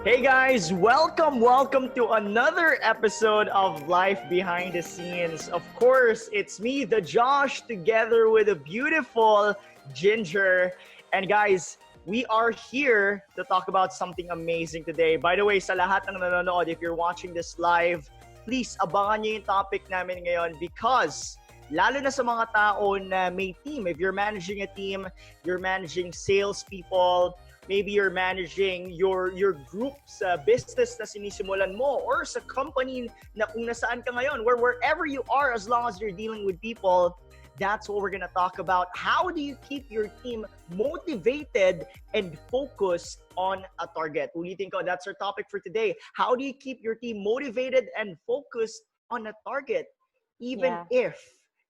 Hey guys, welcome to another episode of Life Behind the Scenes. Of course, it's me, the Josh, together with a beautiful Ginger. And guys, we are here to talk about something amazing today. By the way, sa lahat ng nanonood, if you're watching this live, please abangan nyo yung topic namin ngayon because lalo na sa mga tao na may team. If you're managing a team, you're managing salespeople, maybe you're managing your group's business na sinisimulan mo or sa company na kung nasaan ka ngayon, wherever you are, as long as you're dealing with people, that's what we're gonna talk about. How do you keep your team motivated and focused on a target? Ulitin ko, that's our topic for today. How do you keep your team motivated and focused on a target, even if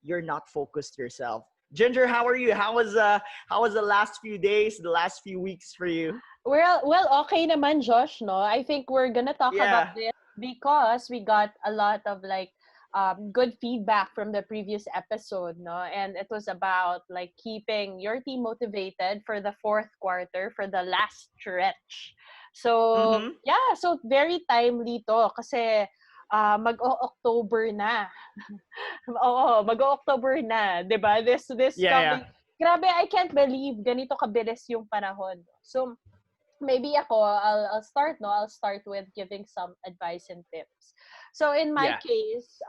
you're not focused yourself? Ginger, how are you? How was the last few days, the last few weeks for you? Well, okay naman, Josh, no? I think we're gonna talk about this because we got a lot of good feedback from the previous episode, no? And it was about like keeping your team motivated for the fourth quarter, for the last stretch. So, so very timely to kasi mag-o-October na. Oo, mag-o-October na, 'di ba? This coming. Grabe, I can't believe ganito kabilis yung panahon. So maybe I'll start, no? I'll start with giving some advice and tips. So in my case,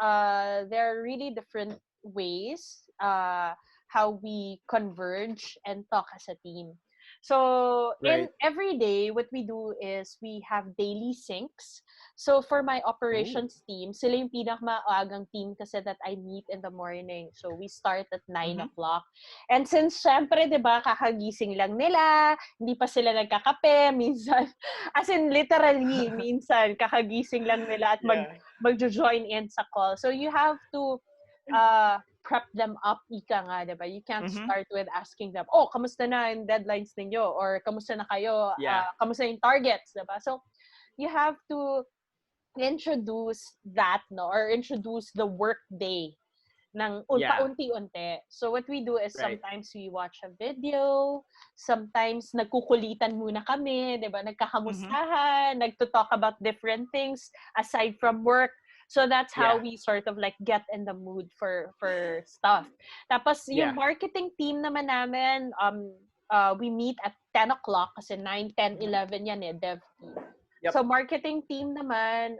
there are really different ways how we converge and talk as a team. So in every day, what we do is we have daily syncs. So for my operations team, sila yung pinakamaagang team kasi that I meet in the morning. So we start at 9 o'clock. And since syempre, di ba, kakagising lang nila, hindi pa sila nagkakape, minsan, as in literally, minsan, kakagising lang nila at mag-join in sa call. So you have to prep them up, ika nga, diba? You can't start with asking them, oh, kamusta na yung deadlines ninyo? Or kamusta na kayo? Kamusta yung targets, diba? So, you have to introduce that, no? Or introduce the work day ng paunti-unti. So, what we do is sometimes we watch a video, sometimes nagkukulitan muna kami, diba? Nagkakamustahan, nagto-talk about different things aside from work. So that's how we sort of like get in the mood for stuff. Tapos yung marketing team naman namin, we meet at 10 o'clock kasi 9, 10, 11 yan dev team. So marketing team naman,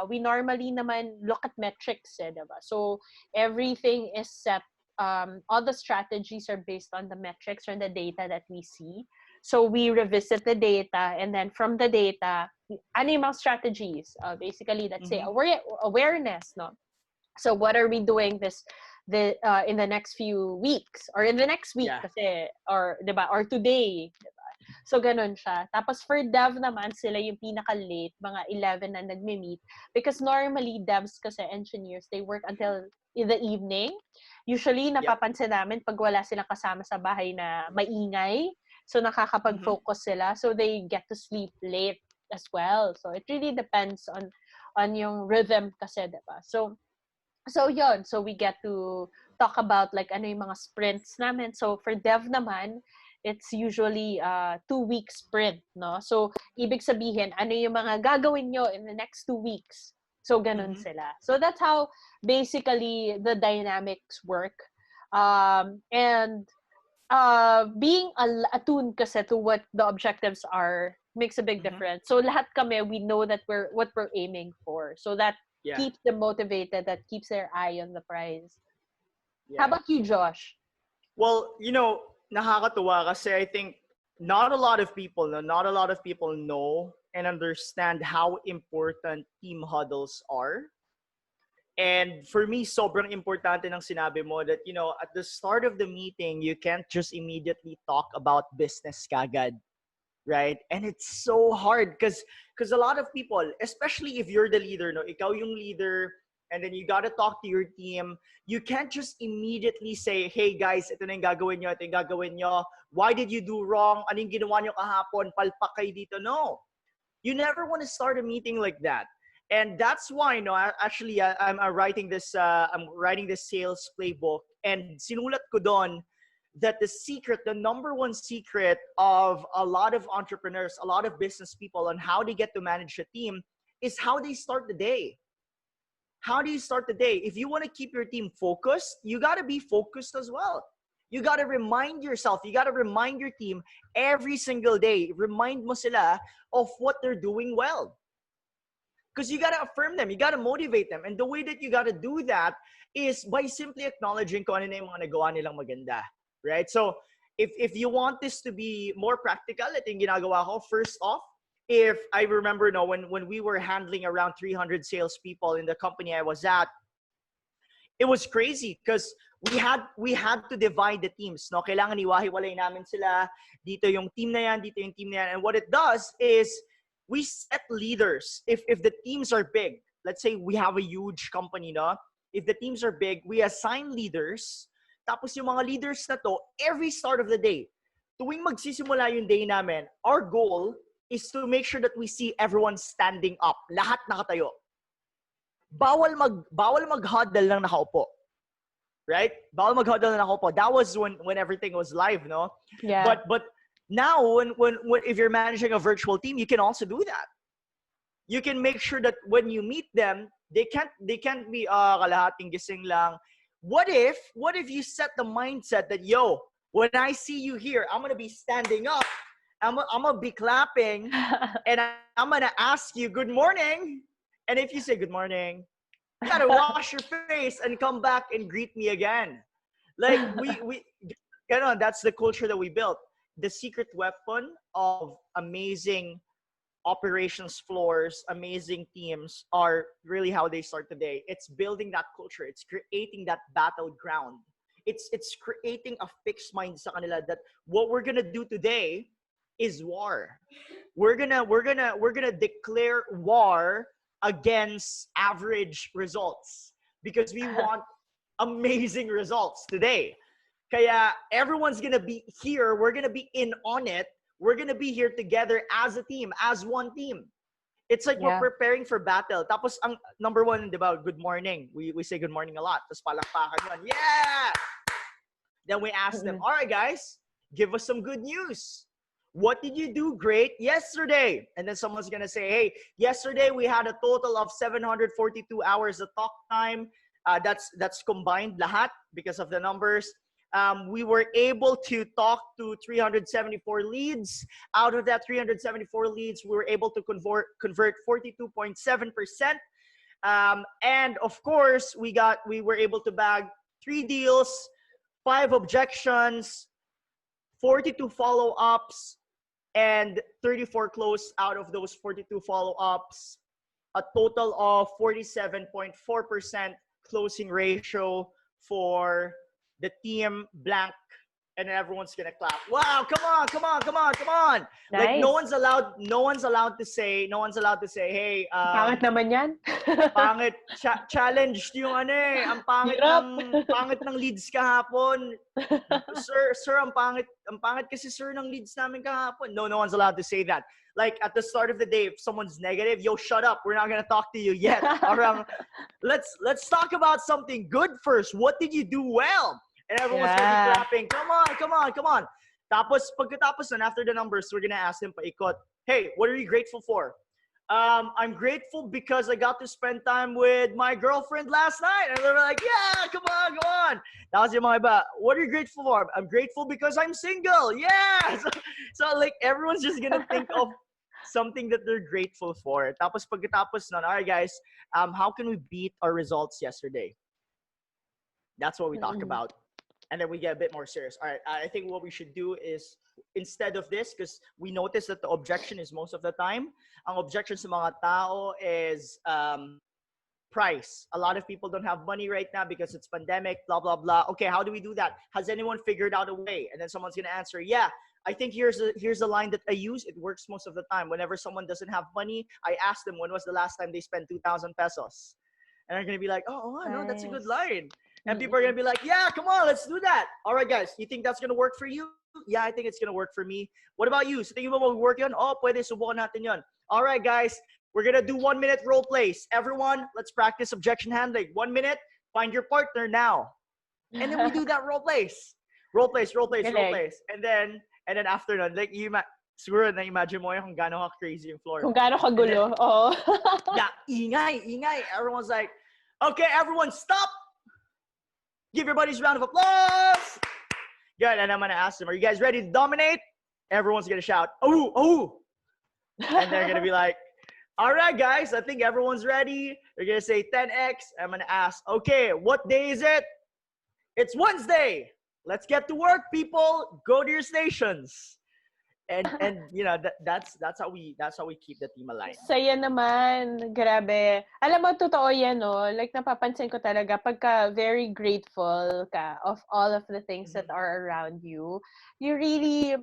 we normally naman look at metrics diba? So everything is set, all the strategies are based on the metrics or the data that we see. So we revisit the data, and then from the data, ano yung mga strategies? Basically, let's say awareness, no? So what are we doing in the next few weeks or in the next week kasi, or diba, or today, diba? So ganun siya. Tapos for dev naman, sila yung pinaka-late, mga 11 na nagme-meet, because normally devs kasi engineers, they work until in the evening. Usually napapansin namin pag wala silang kasama sa bahay na maingay, so nakakapag-focus sila, so they get to sleep late as well. So it really depends on yung rhythm kasi, diba? So yun. So we get to talk about like ano yung mga sprints namin. So for dev naman, it's usually 2-week sprint, no? So ibig sabihin, ano yung mga gagawin nyo in the next 2 weeks? So ganun sila. So that's how basically the dynamics work. And being attuned kasi to what the objectives are makes a big difference. So lahat kami, we know that what we're aiming for. So that keeps them motivated, that keeps their eye on the prize. How about you, Josh? Well, nakakatuwa kasi I think not a lot of people know and understand how important team huddles are. And for me, sobrang importante ng sinabi mo that, at the start of the meeting, you can't just immediately talk about business kagad, right? And it's so hard because a lot of people, especially if you're the leader, no, ikaw yung leader, and then you got to talk to your team. You can't just immediately say, hey guys, ito na yung gagawin nyo, ito yung gagawin nyo. Why did you do wrong? Ano yung ginawa nyo kahapon? Palpak kayo dito. No. You never want to start a meeting like that. And that's why, I'm writing this sales playbook, and sinulat ko doon that the secret, the number one secret of a lot of entrepreneurs, a lot of business people on how they get to manage a team is how they start the day. How do you start the day? If you want to keep your team focused, you got to be focused as well. You got to remind yourself, you got to remind your team every single day. Remind mo sila of what they're doing well. Because you got to affirm them, you got to motivate them. And the way that you got to do that is by simply acknowledging kung ano na yung mga nagawa nilang maganda. Right? So, if you want this to be more practical, ito yung ginagawa ko. First off, if I remember when we were handling around 300 salespeople in the company I was at, it was crazy because we had to divide the teams. No, kailangan iwahiwalay namin sila. Dito yung team na yan, dito yung team na yan. And what it does is we set leaders. If the teams are big, let's say we have a huge company, no? If the teams are big, we assign leaders. Tapos yung mga leaders na to, every start of the day, tuwing magsisimula yung day namin, our goal is to make sure that we see everyone standing up. Lahat nakatayo. Bawal mag-huddle lang nakaupo. Right? Bawal mag-huddle lang nakaupo. That was when everything was live, no? Yeah. But now, when if you're managing a virtual team, you can also do that. You can make sure that when you meet them, they can't be kalahating gising lang. What if you set the mindset that, yo, when I see you here, I'm gonna be standing up, I'm gonna be clapping, and I'm gonna ask you good morning. And if you say good morning, you gotta wash your face and come back and greet me again. Like that's the culture that we built. The secret weapon of amazing operations floors, amazing teams are really how they start the day. It's building that culture. It's creating that battleground. It's creating a fixed mind sa kanila that what we're gonna do today is war. We're gonna declare war against average results because we want amazing results today. Kaya everyone's gonna be here. We're gonna be in on it. We're gonna be here together as a team, as one team. It's like we're preparing for battle. Tapos ang number one, di ba, good morning. We say good morning a lot. Tapos palakpakan yun. Yeah! Then we ask them, all right, guys, give us some good news. What did you do great yesterday? And then someone's gonna say, hey, yesterday we had a total of 742 hours of talk time. That's combined lahat because of the numbers. We were able to talk to 374 leads. Out of that 374 leads, we were able to convert 42.7%. And of course, we were able to bag 3 deals, 5 objections, 42 follow-ups, and 34 closed out of those 42 follow-ups. A total of 47.4% closing ratio for the team blank, and everyone's gonna clap. Wow, come on. Nice. Like no one's allowed to say, hey, pangit naman yan. pangit, challenged yung ang pangit ng leads kahapon. Sir, ang pangit kasi sir ng leads namin kahapon. No one's allowed to say that. Like at the start of the day, if someone's negative, yo, shut up. We're not gonna talk to you yet. Let's talk about something good first. What did you do well? And everyone's gonna be clapping. Come on. Tapos pagkatapos na, after the numbers, we're gonna ask them paikot. Hey, what are you grateful for? I'm grateful because I got to spend time with my girlfriend last night. And they're like, yeah, come on. Tapos yung mga iba, what are you grateful for? I'm grateful because I'm single. Yeah. So like everyone's just gonna think of something that they're grateful for. Tapos pagkatapos na, all right, guys, how can we beat our results yesterday? That's what we talk about. And then we get a bit more serious. All right, I think what we should do is, instead of this, because we notice that the objection is most of the time, ang objection sa mga tao is price. A lot of people don't have money right now because it's pandemic, blah, blah, blah. Okay, how do we do that? Has anyone figured out a way? And then someone's going to answer, yeah, I think here's the line that I use. It works most of the time. Whenever someone doesn't have money, I ask them, when was the last time they spent 2,000 pesos? And they're going to be like, oh, no, that's a good line. And people are going to be like, yeah, come on, let's do that. All right, guys, you think that's going to work for you? Yeah, I think it's going to work for me. What about you? So think about what we work on? Oh, pwede, subukan natin yun. All right, guys, we're going to do 1 minute role plays. Everyone, let's practice objection handling. 1 minute, find your partner now. And then we do that role plays. role Galing. plays. And then after nun, like, siguro na-imagine mo yung kung gaano ka crazy yung floor Kung mo. gaano And then, kagulo. Oo. yeah, ingay. Everyone's like, okay, everyone stop! Give your buddies a round of applause! Good, and I'm gonna ask them, are you guys ready to dominate? Everyone's gonna shout, oh! And they're gonna be like, all right, guys, I think everyone's ready. They're gonna say 10x. I'm gonna ask, okay, what day is it? It's Wednesday. Let's get to work, people. Go to your stations. And you know that's how we keep the team aligned. Saya naman. Grabe. Alam mo, totoo yan, no? Like, napapansin ko talaga, pagka very grateful ka of all of the things that are around you, you really,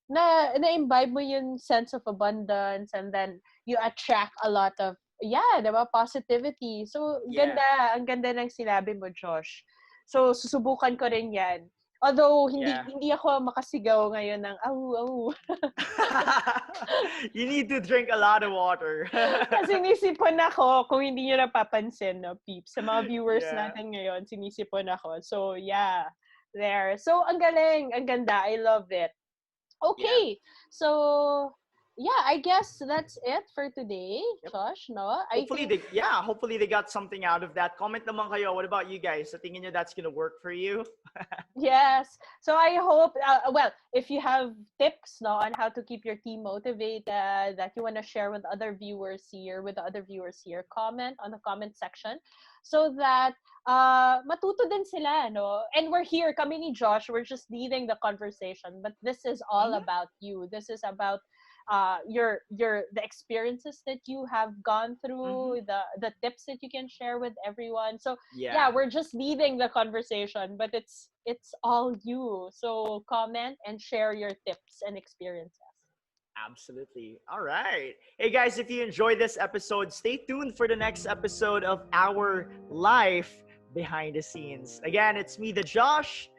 na-imbibe mo yung sense of abundance, and then you attract a lot of, diba, positivity. So, ang ganda ng sinabi mo, Josh. So, susubukan ko rin yan. Although, hindi ako makasigaw ngayon ng au. You need to drink a lot of water. Kasi sinisipon ako, kung hindi nyo napapansin, no, peeps. Sa mga viewers natin ngayon, sinisipon ako. So, there. So, ang galing, ang ganda. I love it. Okay. So, I guess that's it for today, Josh, no? Hopefully they got something out of that. Comment naman kayo. What about you guys? Sa tingin nyo that's gonna work for you? Yes. So I hope, if you have tips, no, on how to keep your team motivated that you want to share with other viewers here, comment on the comment section so that matuto din sila, no? And we're here, kami ni Josh, we're just leading the conversation, but this is all about you. This is about the experiences that you have gone through, the tips that you can share with everyone. So we're just leading the conversation, but it's all you. So comment and share your tips and experiences. Absolutely. All right. Hey guys, if you enjoyed this episode, stay tuned for the next episode of our life behind the scenes. Again, it's me, the Josh.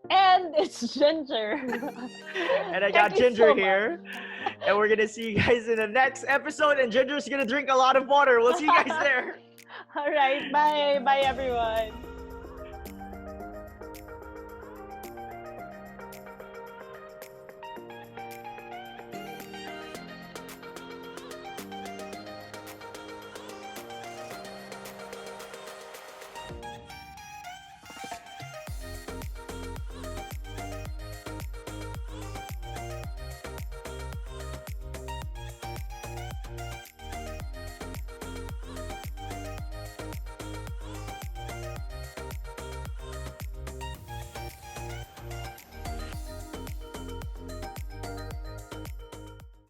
And it's Ginger. And I got Ginger here. And we're going to see you guys in the next episode. And Ginger's going to drink a lot of water. We'll see you guys there. All right. Bye. Bye, everyone.